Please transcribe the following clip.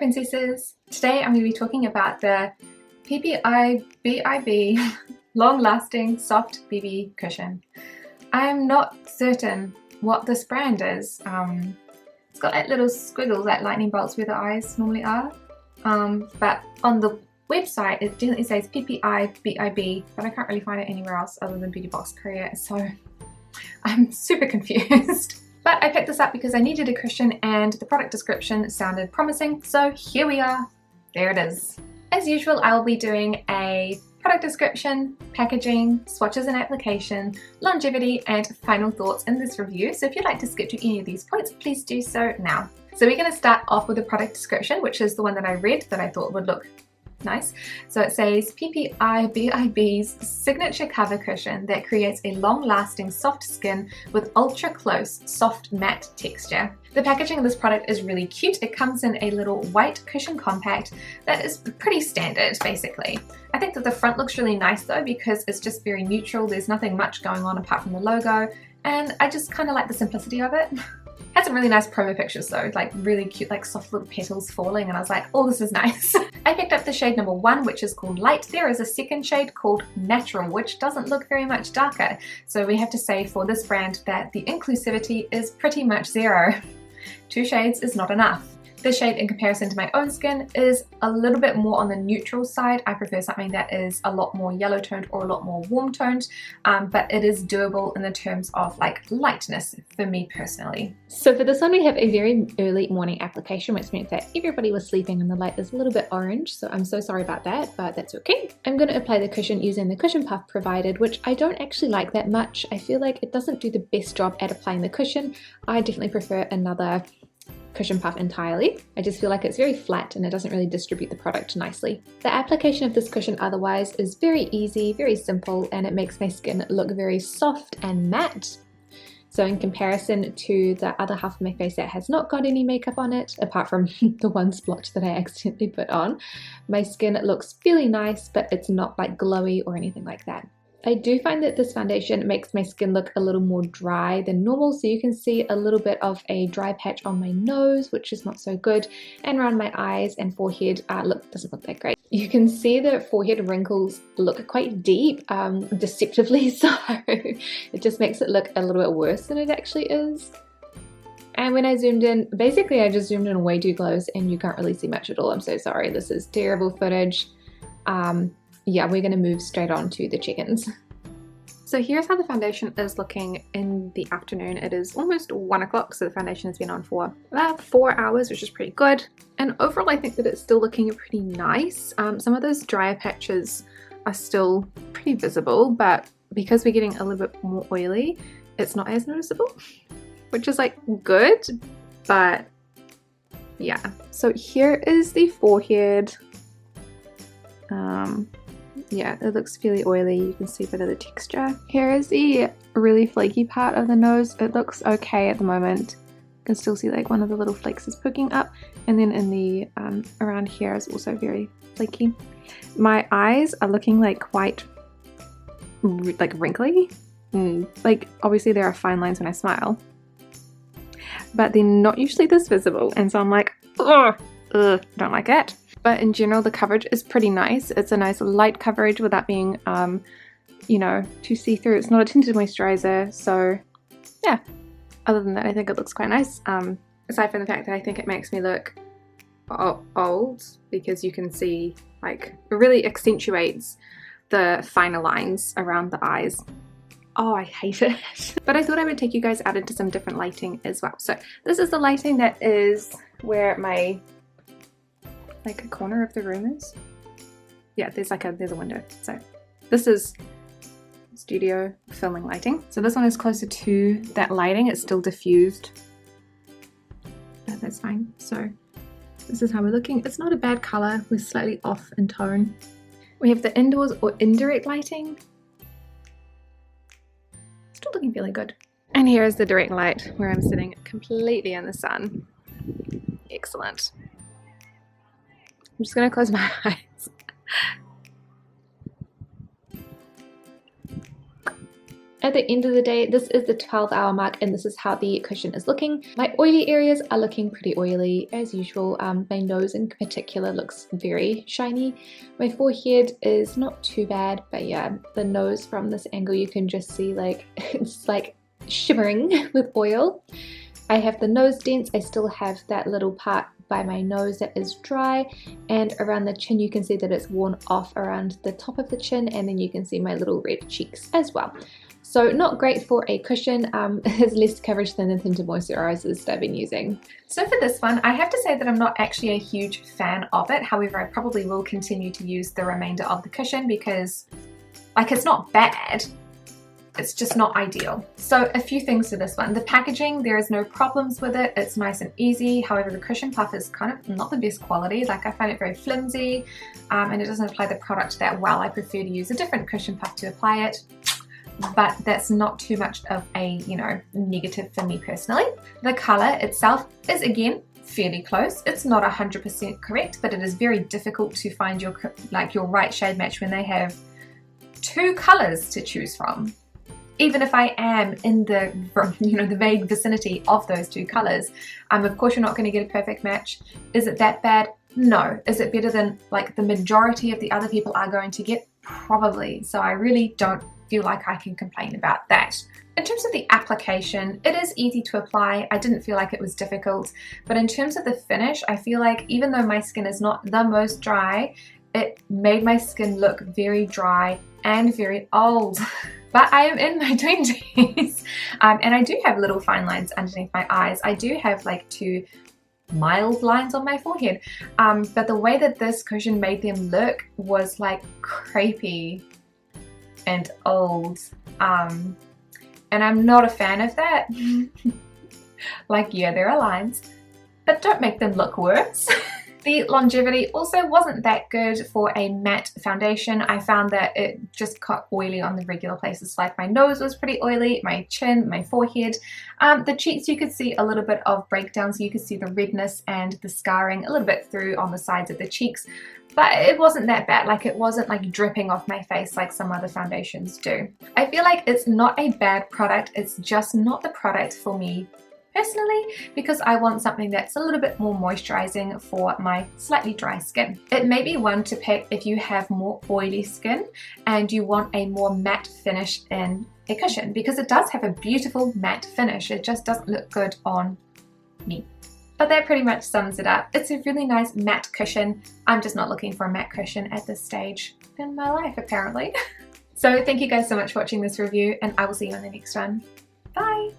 princesses! Today I'm going to be talking about the Ppibib long-lasting soft BB cushion. I'm not certain what this brand is. It's got like little squiggles like lightning bolts where the eyes normally are, but on the website it definitely says Ppibib, but I can't really find it anywhere else other than Beauty Box Korea, so I'm super confused. But I picked this up because I needed a cushion and the product description sounded promising, so here we are. There it is. As usual, I'll be doing a product description, packaging, swatches and application, longevity, and final thoughts in this review. So if you'd like to skip to any of these points, please do so now. So we're going to start off with the product description, which is the one that I read that I thought would look nice. So it says Ppibib's signature cover cushion that creates a long-lasting soft skin with ultra-close soft matte texture. The packaging of this product is really cute. It comes in a little white cushion compact that is pretty standard basically. I think that the front looks really nice though because it's just very neutral. There's nothing much going on apart from the logo, and I just kind of like the simplicity of it. Had some really nice promo pictures though, like really cute, like soft little petals falling, and I was like, oh, this is nice. I picked up the shade number 1, which is called Light. There is a second shade called Natural, which doesn't look very much darker. So we have to say for this brand that the inclusivity is pretty much 0. 2 shades is not enough. This shade, in comparison to my own skin, is a little bit more on the neutral side. I prefer something that is a lot more yellow toned or a lot more warm toned, but it is doable in the terms of like lightness for me personally. So for this one, we have a very early morning application, which means that everybody was sleeping and the light is a little bit orange. So I'm so sorry about that, but that's okay. I'm going to apply the cushion using the cushion puff provided, which I don't actually like that much. I feel like it doesn't do the best job at applying the cushion. I definitely prefer another cushion puff entirely. I just feel like it's very flat and it doesn't really distribute the product nicely. The application of this cushion otherwise is very easy, very simple, and it makes my skin look very soft and matte. So in comparison to the other half of my face that has not got any makeup on it, apart from the one splotch that I accidentally put on, my skin looks fairly nice, but it's not like glowy or anything like that. I do find that this foundation makes my skin look a little more dry than normal, so you can see a little bit of a dry patch on my nose, which is not so good, and around my eyes and forehead doesn't look that great. You can see the forehead wrinkles look quite deep, deceptively so. It just makes it look a little bit worse than it actually is. And when I zoomed in, basically I just zoomed in way too close and you can't really see much at all. I'm so sorry, this is terrible footage. Yeah, we're going to move straight on to the chickens. So here's how the foundation is looking in the afternoon. It is almost 1 o'clock, so the foundation has been on for about 4 hours, which is pretty good. And overall, I think that it's still looking pretty nice. Some of those drier patches are still pretty visible, but because we're getting a little bit more oily, it's not as noticeable, which is like good, but yeah. So here is the forehead. Yeah, it looks fairly oily. You can see a bit of the texture. Here is the really flaky part of the nose. It looks okay at the moment. You can still see like one of the little flakes is poking up, and then in the around here is also very flaky. My eyes are looking like quite like wrinkly. Like obviously there are fine lines when I smile, but they're not usually this visible, and so I'm like, ugh, don't like it. But in general, the coverage is pretty nice. It's a nice light coverage without being, you know, too see-through. It's not a tinted moisturizer, so yeah. Other than that, I think it looks quite nice. Aside from the fact that I think it makes me look old, because you can see, like, it really accentuates the finer lines around the eyes. Oh, I hate it. But I thought I would take you guys out into some different lighting as well. So this is the lighting that is where my like a corner of the room is. Yeah, there's a window. So this is studio filming lighting. So this one is closer to that lighting. It's still diffused, but that's fine. So this is how we're looking. It's not a bad color. We're slightly off in tone. We have the indoors or indirect lighting. Still looking really good. And here is the direct light where I'm sitting completely in the sun. Excellent. I'm just going to close my eyes. At the end of the day, this is the 12-hour mark and this is how the cushion is looking. My oily areas are looking pretty oily as usual. My nose in particular looks very shiny. My forehead is not too bad, but yeah, the nose from this angle you can just see like it's like shimmering with oil. I have the nose dents. I still have that little part by my nose that is dry, and around the chin you can see that it's worn off around the top of the chin, and then you can see my little red cheeks as well. So not great for a cushion. It has less coverage than the tinted moisturizers that I've been using. So for this one, I have to say that I'm not actually a huge fan of it. However, I probably will continue to use the remainder of the cushion because, like, it's not bad. It's just not ideal. So a few things to this one. The packaging, there is no problems with it. It's nice and easy. However, the cushion puff is kind of not the best quality. Like, I find it very flimsy and it doesn't apply the product that well. I prefer to use a different cushion puff to apply it. But that's not too much of a, you know, negative for me personally. The color itself is, again, fairly close. It's not 100% correct, but it is very difficult to find your right shade match when they have two colors to choose from. Even if I am in the, you know, the vague vicinity of those two colors, of course you're not going to get a perfect match. Is it that bad? No. Is it better than like the majority of the other people are going to get? Probably. So I really don't feel like I can complain about that. In terms of the application, it is easy to apply. I didn't feel like it was difficult, but in terms of the finish, I feel like even though my skin is not the most dry, it made my skin look very dry and very old. But I am in my 20s and I do have little fine lines underneath my eyes. I do have like two mild lines on my forehead, but the way that this cushion made them look was like crepey and old, and I'm not a fan of that. Like, yeah, there are lines, but don't make them look worse. The longevity also wasn't that good for a matte foundation. I found that it just got oily on the regular places. Like, my nose was pretty oily, my chin, my forehead. The cheeks, you could see a little bit of breakdown, so you could see the redness and the scarring a little bit through on the sides of the cheeks. But it wasn't that bad. Like, it wasn't like dripping off my face like some other foundations do. I feel like it's not a bad product. It's just not the product for me personally, because I want something that's a little bit more moisturizing for my slightly dry skin. It may be one to pick if you have more oily skin and you want a more matte finish in a cushion, because it does have a beautiful matte finish. It just doesn't look good on me. But that pretty much sums it up. It's a really nice matte cushion. I'm just not looking for a matte cushion at this stage in my life, apparently. So thank you guys so much for watching this review, and I will see you on the next one. Bye!